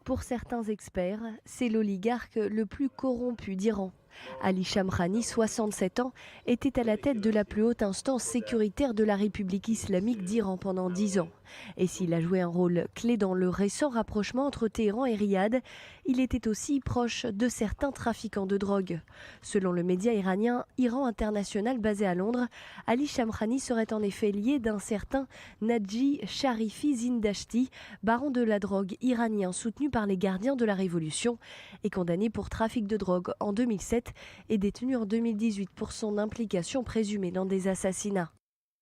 Pour certains experts, c'est l'oligarque le plus corrompu d'Iran. Ali Shamkhani, 67 ans, était à la tête de la plus haute instance sécuritaire de la République islamique d'Iran pendant 10 ans. Et s'il a joué un rôle clé dans le récent rapprochement entre Téhéran et Riyad, il était aussi proche de certains trafiquants de drogue. Selon le média iranien Iran International basé à Londres, Ali Shamkhani serait en effet lié d'un certain Naji Sharifi Zindashti, baron de la drogue iranien soutenu par les gardiens de la Révolution et condamné pour trafic de drogue en 2007 et détenu en 2018 pour son implication présumée dans des assassinats.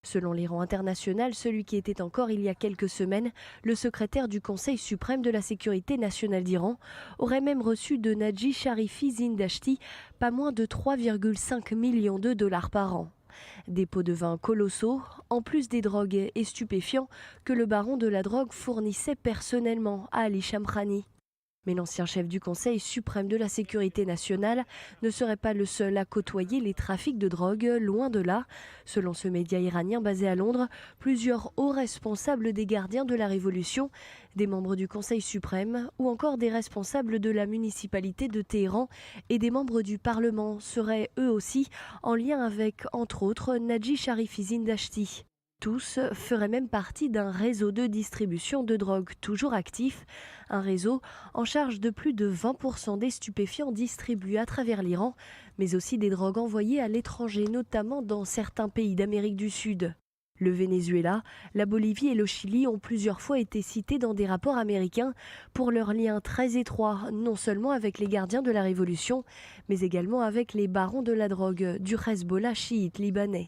Selon l'Iran International, celui qui était encore il y a quelques semaines le secrétaire du Conseil suprême de la sécurité nationale d'Iran aurait même reçu de Naji Sharifi Zindashti pas moins de 3,5 millions de dollars par an. Des pots de vin colossaux, en plus des drogues et stupéfiants que le baron de la drogue fournissait personnellement à Ali Shamkhani. Mais l'ancien chef du Conseil suprême de la sécurité nationale ne serait pas le seul à côtoyer les trafics de drogue, loin de là. Selon ce média iranien basé à Londres, plusieurs hauts responsables des gardiens de la Révolution, des membres du Conseil suprême ou encore des responsables de la municipalité de Téhéran et des membres du Parlement seraient eux aussi en lien avec, entre autres, Naji Sharifi Zindashti. Tous feraient même partie d'un réseau de distribution de drogue toujours actif, un réseau en charge de plus de 20% des stupéfiants distribués à travers l'Iran, mais aussi des drogues envoyées à l'étranger, notamment dans certains pays d'Amérique du Sud. Le Venezuela, la Bolivie et le Chili ont plusieurs fois été cités dans des rapports américains pour leurs liens très étroits, non seulement avec les gardiens de la Révolution, mais également avec les barons de la drogue du Hezbollah chiite libanais.